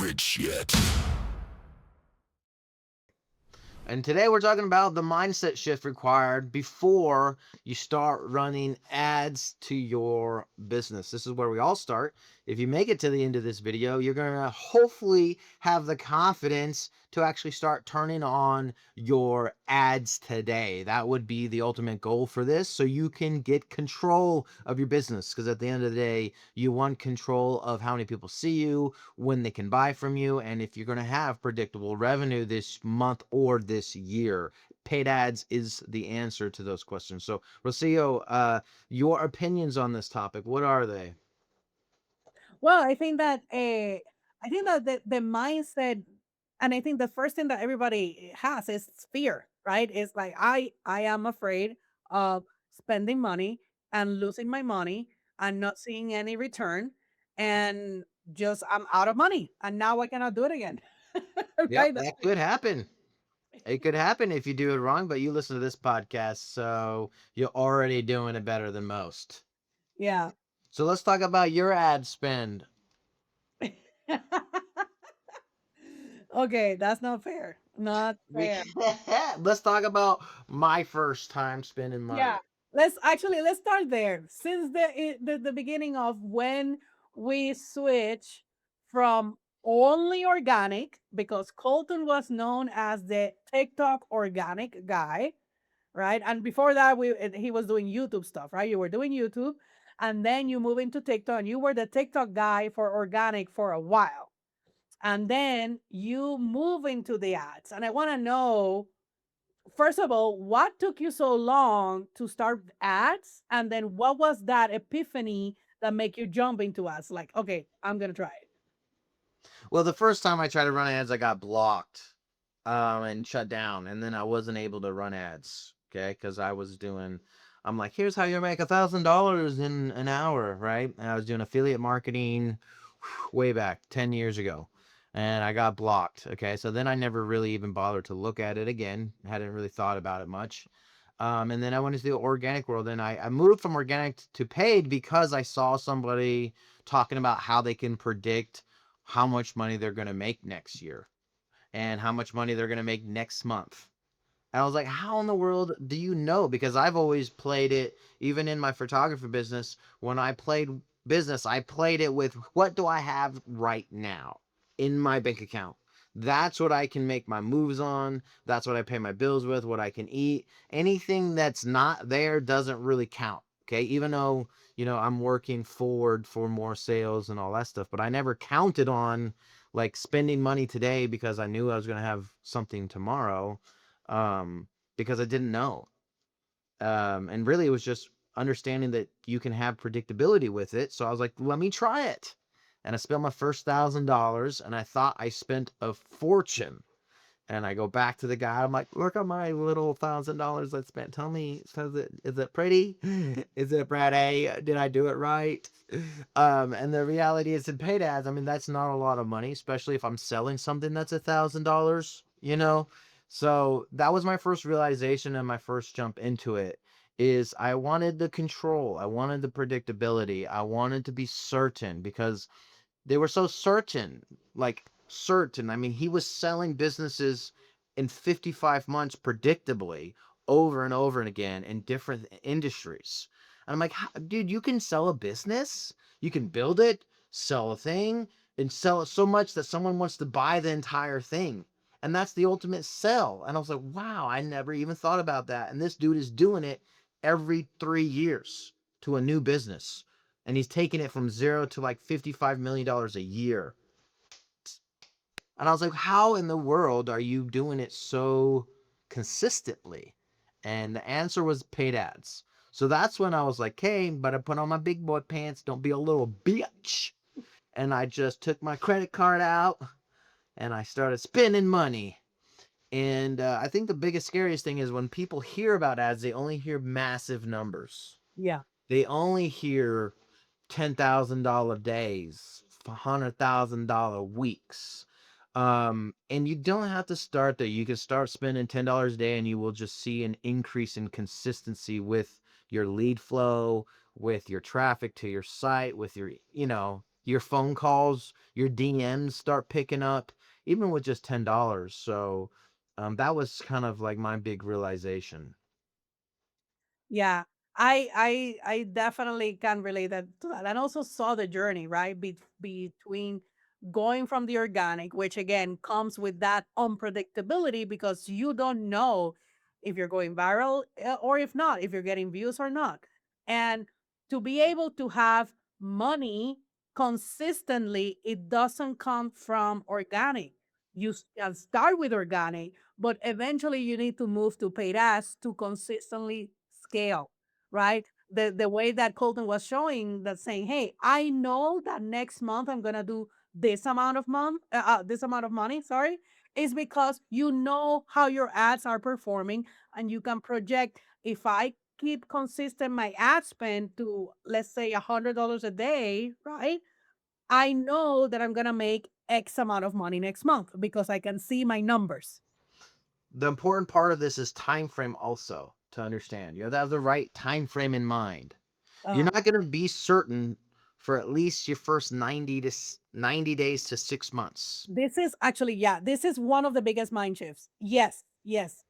rich yet. And today we're talking about the mindset shift required before you start running ads to your business. This is where we all start. If you make it to the end of this video, you're going to hopefully have the confidence to actually start turning on your ads today. That would be the ultimate goal for this, so you can get control of your business, because at the end of the day, you want control of how many people see you, when they can buy from you, and if you're going to have predictable revenue this month or this year. Paid ads is the answer to those questions. So, Rocio, your opinions on this topic, what are they? Well, I think that the mindset, and I think the first thing that everybody has is fear, right? It's like I am afraid of spending money and losing my money and not seeing any return, and just I'm out of money and now I cannot do it again. Yep, Right? that could happen. It could happen if you do it wrong, but you listen to this podcast, so you're already doing it better than most. Yeah. So let's talk about your ad spend. Okay, that's not fair. Not fair. Let's talk about my first time spending Yeah. money. Let's start there. Since the beginning of when we switch from only organic, because Colton was known as the TikTok organic guy, right? And before that, he was doing YouTube stuff, right? You were doing YouTube, and then you move into TikTok, and you were the TikTok guy for organic for a while, and then you move into the ads. And I want to know, first of all, what took you so long to start ads? And then what was that epiphany that make you jump into ads? Like, okay, I'm gonna try it. Well, the first time I tried to run ads, I got blocked, and shut down, and then I wasn't able to run ads. Okay, because I'm like, here's how you make $1,000 in an hour, right? And I was doing affiliate marketing way back 10 years ago, and I got blocked. Okay, so then I never really even bothered to look at it again. Hadn't really thought about it much. And then I went into the organic world, and I moved from organic to paid because I saw somebody talking about how they can predict how much money they're going to make next year and how much money they're going to make next month. And I was like, how in the world do you know? Because I've always played it, even in my photography business. When I played business, I played it with what do I have right now in my bank account? That's what I can make my moves on. That's what I pay my bills with, what I can eat. Anything that's not there doesn't really count. Okay. Even though, I'm working forward for more sales and all that stuff, but I never counted on like spending money today because I knew I was going to have something tomorrow, um, because I didn't know. And really, it was just understanding that you can have predictability with it. So I was like, let me try it. And I spent my first $1,000, and I thought I spent a fortune. And I go back to the guy. I'm like, look at my little $1,000 I spent. Tell me, is it pretty? Is it pretty? Did I do it right? And the reality is, in paid ads, I mean, that's not a lot of money, especially if I'm selling something that's $1,000. So that was my first realization and my first jump into it. Is I wanted the control, I wanted the predictability, I wanted to be certain because they were so certain, like certain. I mean, he was selling businesses in 55 months predictably over and over and again in different industries. And I'm like, dude, you can sell a business, you can build it, sell a thing, and sell it so much that someone wants to buy the entire thing. And that's the ultimate sell. And I was like, wow, I never even thought about that. And this dude is doing it every 3 years to a new business, and he's taking it from zero to like $55 million a year. And I was like, how in the world are you doing it so consistently? And the answer was paid ads. So that's when I was like, hey, but I put on my big boy pants, don't be a little bitch. And I just took my credit card out and I started spending money. And I think the biggest, scariest thing is when people hear about ads, they only hear massive numbers. Yeah. They only hear $10,000 days, $100,000 weeks. And you don't have to start there. You can start spending $10 a day and you will just see an increase in consistency with your lead flow, with your traffic to your site, with your, your phone calls, your DMs start picking up, even with just $10. So that was kind of like my big realization. Yeah, I definitely can relate that to that, and also saw the journey, right? Between going from the organic, which again comes with that unpredictability because you don't know if you're going viral or if not, if you're getting views or not. And to be able to have money consistently, it doesn't come from organic. Can start with organic, but eventually you need to move to paid ads to consistently scale, right? The way that Colton was showing that saying, hey, I know that next month I'm gonna do this amount of money, sorry, is because you know how your ads are performing and you can project if I keep consistent my ad spend to let's say $100 a day, right? I know that I'm gonna make X amount of money next month because I can see my numbers. The important part of this is time frame also to understand. You have to have the right time frame in mind. You're Uh, not going to be certain for at least your first 90 days to 6 months. this is actually, yeah, this is one of the biggest mind shifts. Yes, yes.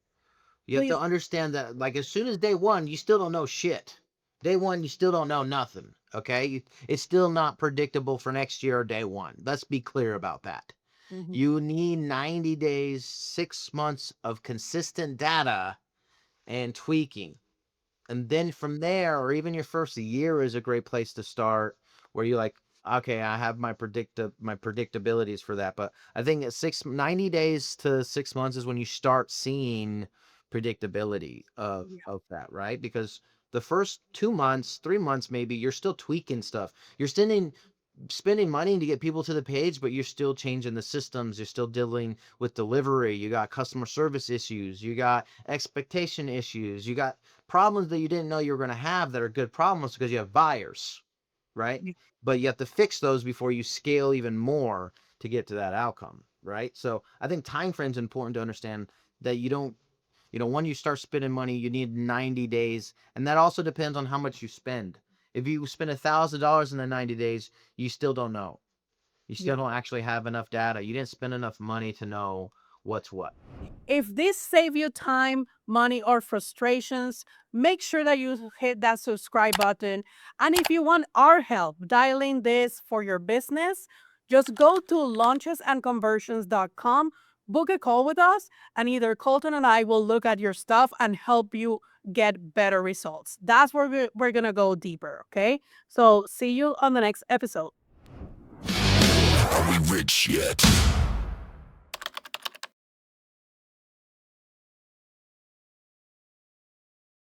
You have to Please. understand that, like, as soon as day one, you still don't know shit. Day one, you still don't know nothing. Okay, it's still not predictable for next year or day one. Let's be clear about that. Mhm. You need 90 days, 6 months of consistent data and tweaking. And then from there, or even your first year is a great place to start, where you like, okay, I have my predictabilities for that. But I think at 90 days to 6 months is when you start seeing predictability Yeah. of that, right? Because the first 2 months, 3 months, maybe you're still tweaking stuff. You're spending money to get people to the page, but you're still changing the systems. You're still dealing with delivery. You got customer service issues. You got expectation issues. You got problems that you didn't know you were going to have that are good problems because you have buyers, right? Yeah. But you have to fix those before you scale even more to get to that outcome, right? So I think time frame is important to understand that you don't, when you start spending money, you need 90 days. And that also depends on how much you spend. If you spend $1,000 in the 90 days, you still don't know. You Yeah. still don't actually have enough data. You didn't spend enough money to know what's what. If this save you time, money, or frustrations, make sure that you hit that subscribe button. And if you want our help dialing this for your business, just go to launchesandconversions.com, book a call with us, and either Colton and I will look at your stuff and help you get better results. That's where we're going to go deeper. Okay. So see you on the next episode. Are we rich yet?